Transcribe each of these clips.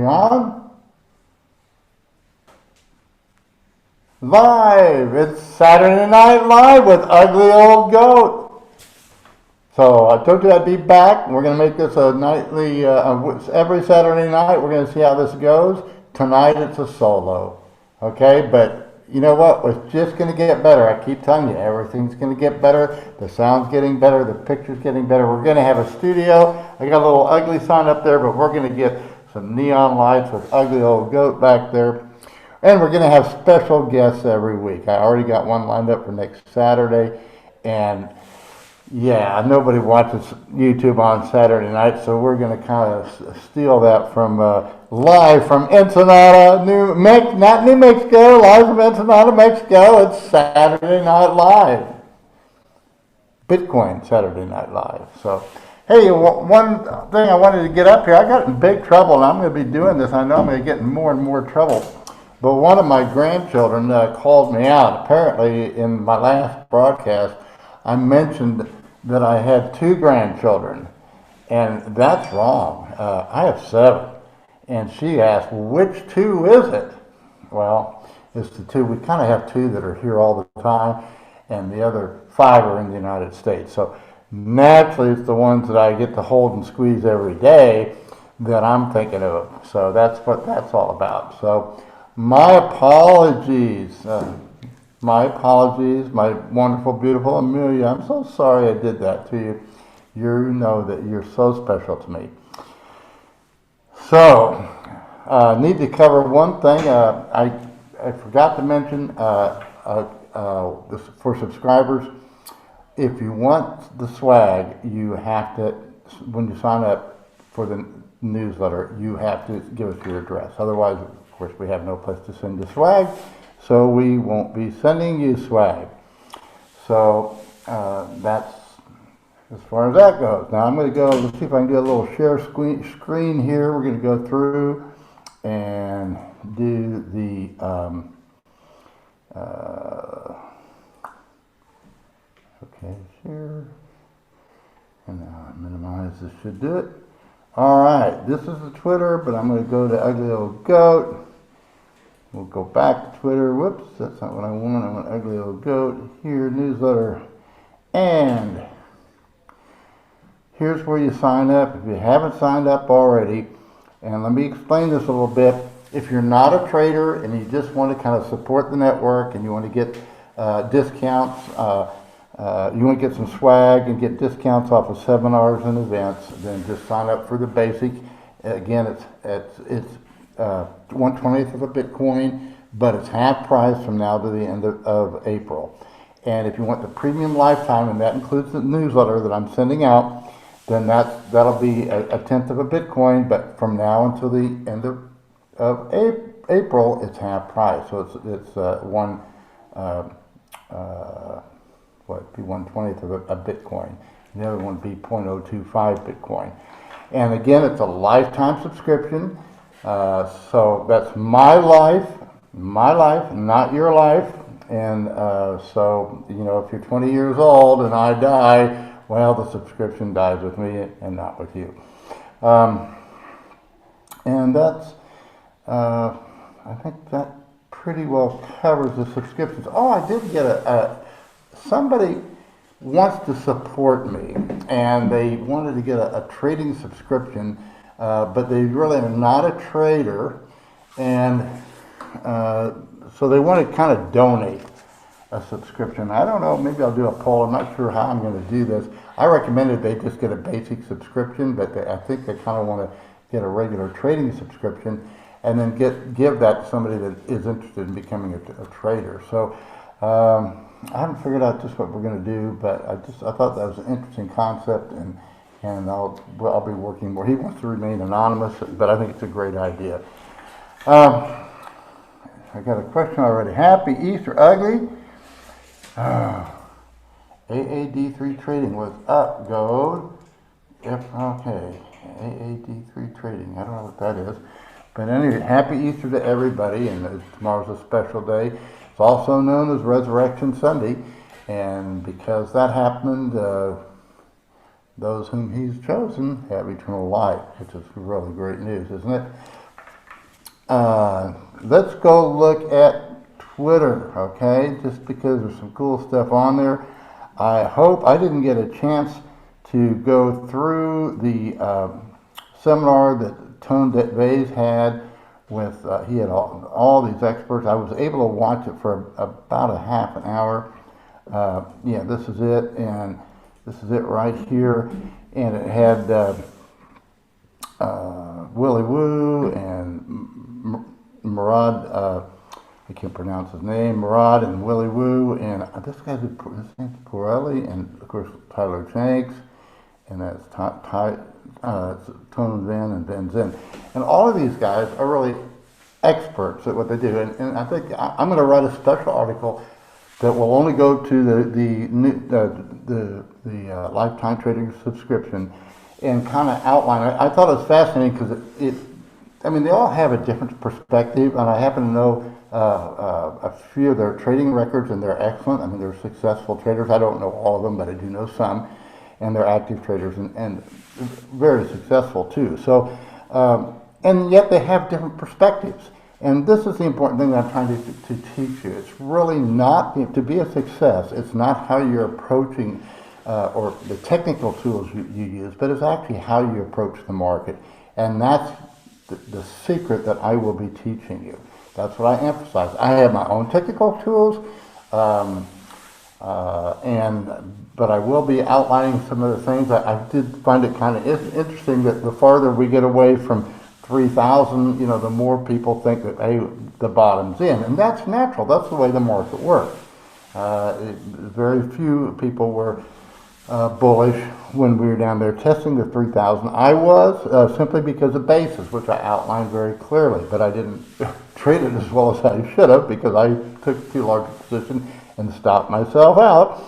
on? Live! It's Saturday Night Live with Ugly Old Goat. So I told you I'd be back. We're going to make this a nightly, every Saturday night. We're going to see how this goes. Tonight it's a solo. Okay, but you know what? It's just going to get better. I keep telling you, everything's going to get better. The sound's getting better. The picture's getting better. We're going to have a studio. I got a little ugly sign up there, but we're going to get some neon lights with Ugly Old Goat back there. And we're going to have special guests every week. I already got one lined up for next Saturday. And yeah, nobody watches YouTube on Saturday night, so we're going to kind of steal that from live from Ensenada, not New Mexico, live from Ensenada, Mexico. It's Saturday Night Live. Bitcoin Saturday Night Live. So, hey, one thing I wanted to get up here, I got in big trouble, and I'm going to be doing this. I know I'm going to get in more and more trouble. But one of my grandchildren called me out. Apparently, in my last broadcast, I mentioned that I had 2 grandchildren, and that's wrong. I have 7. And she asked, which 2 is it? Well, it's the 2. We kind of have 2 that are here all the time, and the other 5 are in the United States. So naturally, it's the ones that I get to hold and squeeze every day that I'm thinking of. So that's what that's all about. So my apologies. My apologies, my wonderful, beautiful Amelia. I'm so sorry I did that to you. You know that you're so special to me. So, need to cover one thing. I forgot to mention for subscribers, if you want the swag, you have to, when you sign up for the newsletter, you have to give us your address. Otherwise, of course, we have no place to send you swag. So we won't be sending you swag. So that's as far as that goes. Now I'm going to go, let's see if I can do a little share screen here. We're going to go through and do the, okay, share. And now minimize, this should do it. All right, this is the Twitter, but I'm going to go to Ugly Old Goat. We'll go back to Twitter. Whoops, that's not what I want. I want Ugly Old Goat. Here, newsletter. And here's where you sign up if you haven't signed up already. And let me explain this a little bit. If you're not a trader and you just want to kind of support the network and you want to get discounts, you want to get some swag and get discounts off of seminars and events, then just sign up for the basic. Again, it's 1/20th of a Bitcoin, but it's half price from now to the end of April. And if you want the premium lifetime, and that includes the newsletter that I'm sending out, then that'll be a 1/10 of a Bitcoin, but from now until the end of April, it's half price. So it's be 1/20th of a Bitcoin. The other one would be 0.025 Bitcoin. And again, it's a lifetime subscription. So that's my life, not your life. And so, you know, if you're 20 years old and I die, well, the subscription dies with me and not with you. And that's, I think that pretty well covers the subscriptions. Oh, I did get somebody wants to support me, and they wanted to get a trading subscription, but they really are not a trader, and so they want to kind of donate a subscription. I don't know, maybe I'll do a poll. I'm not sure how I'm going to do this. I recommended they just get a basic subscription, but I think they kind of want to get a regular trading subscription and then give that to somebody that is interested in becoming a trader. So I haven't figured out just what we're going to do, but I thought that was an interesting concept, and I'll be working more. He wants to remain anonymous, but I think it's a great idea. I got a question already. Happy Easter, Ugly. AAD3 Trading was up, Gold. Yep, okay. AAD3 Trading. I don't know what that is. But anyway, happy Easter to everybody, and tomorrow's a special day. It's also known as Resurrection Sunday, and because that happened, those whom He's chosen have eternal life, which is really great news, isn't it? let's go look at Twitter, okay? Just because there's some cool stuff on there. I hope I didn't get a chance to go through the seminar that Tone Vase had with, he had all these experts. I was able to watch it for about a half an hour. Yeah, this is it, and this is it right here. And it had Willie Woo and Murad, I can't pronounce his name, Murad and Willie Woo, and this guy's his name's Pirelli, and of course Tyler Jenks, and that's Tone Zen and Ben Zen. And all of these guys are really experts at what they do. And I think I'm going to write a special article that will only go to the lifetime trading subscription and kind of outline it. I thought it was fascinating because I mean, they all have a different perspective, and I happen to know a few of their trading records, and they're excellent. I mean, they're successful traders. I don't know all of them, but I do know some, and they're active traders and very successful too. So, and yet they have different perspectives. And this is the important thing that I'm trying to teach you. It's really not, to be a success, it's not how you're approaching or the technical tools you use, but it's actually how you approach the market. And that's the secret that I will be teaching you. That's what I emphasize. I have my own technical tools, but I will be outlining some of the things. I did find it kind of interesting that the farther we get away from 3,000, the more people think that, hey, the bottom's in. And that's natural. That's the way the market works. Very few people were bullish when we were down there testing the 3,000. I was, simply because of basis, which I outlined very clearly, but I didn't trade it as well as I should have because I took too large a position and stopped myself out,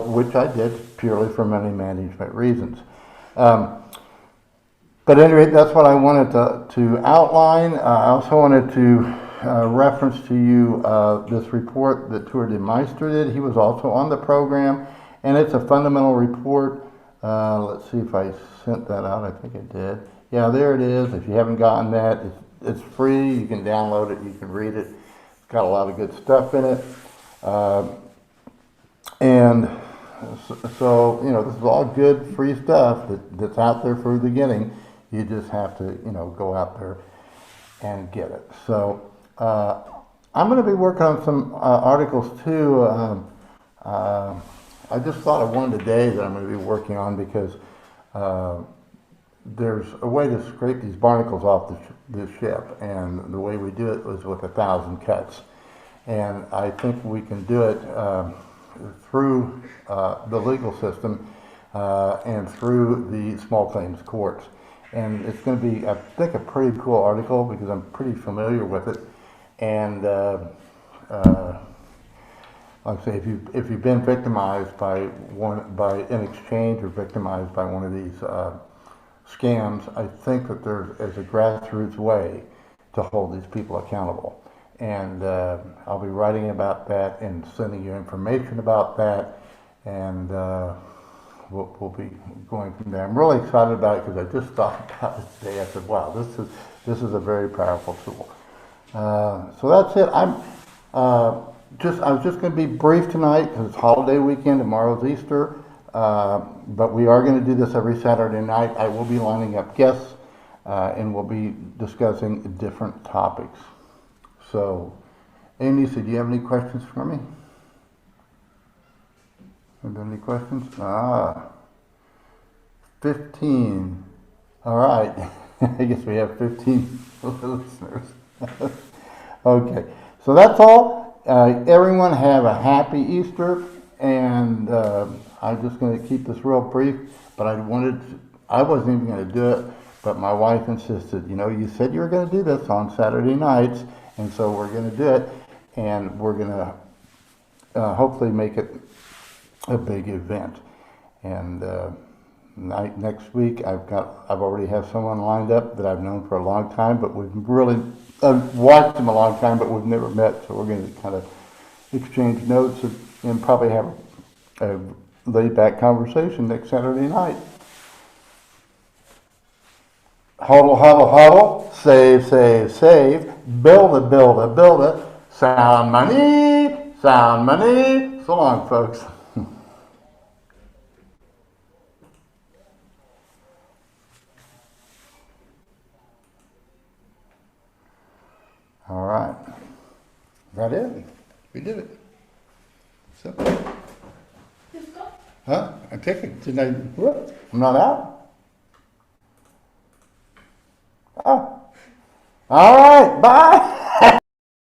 which I did purely for money management reasons. But at any rate, that's what I wanted to outline. I also wanted to reference to you this report that Tour de Meister did. He was also on the program, and it's a fundamental report. Let's see if I sent that out. I think I did. Yeah, there it is. If you haven't gotten that, it's free. You can download it. You can read it. It's got a lot of good stuff in it. And so, this is all good, free stuff that's out there for the beginning. You just have to, go out there and get it. So I'm going to be working on some articles too. I just thought of one today that I'm going to be working on because there's a way to scrape these barnacles off the ship, and the way we do it was with 1,000 cuts. And I think we can do it through the legal system and through the small claims courts. And it's going to be, I think, a pretty cool article because I'm pretty familiar with it. And like I say, if you've been victimized by an exchange or victimized by one of these scams, I think that there's a grassroots way to hold these people accountable. And I'll be writing about that and sending you information about that. And we'll be going from there. I'm really excited about it because I just thought about it today. I said, wow, this is a very powerful tool. So that's it. I was just going to be brief tonight because it's holiday weekend. Tomorrow's Easter. But we are going to do this every Saturday night. I will be lining up guests and we'll be discussing different topics. So, Amy, so do you have any questions for me? Any questions? 15. All right. I guess we have 15 listeners. Okay. So that's all. Everyone have a happy Easter. And I'm just going to keep this real brief. But I wasn't even going to do it. But my wife insisted, you said you were going to do this on Saturday nights. And so we're going to do it. And we're going to hopefully make it a big event. And next week I've already have someone lined up that I've known for a long time, but we've really watched him a long time, but we've never met. So we're going to kind of exchange notes and probably have a laid back conversation next Saturday night. Huddle, huddle, huddle. Save, save, save. Build it, build it, build it. Sound money, sound money. So long, folks. All right. That it. We did it. Simple. Huh? I take it. Did I? What? I'm not out. Oh. All right. Bye.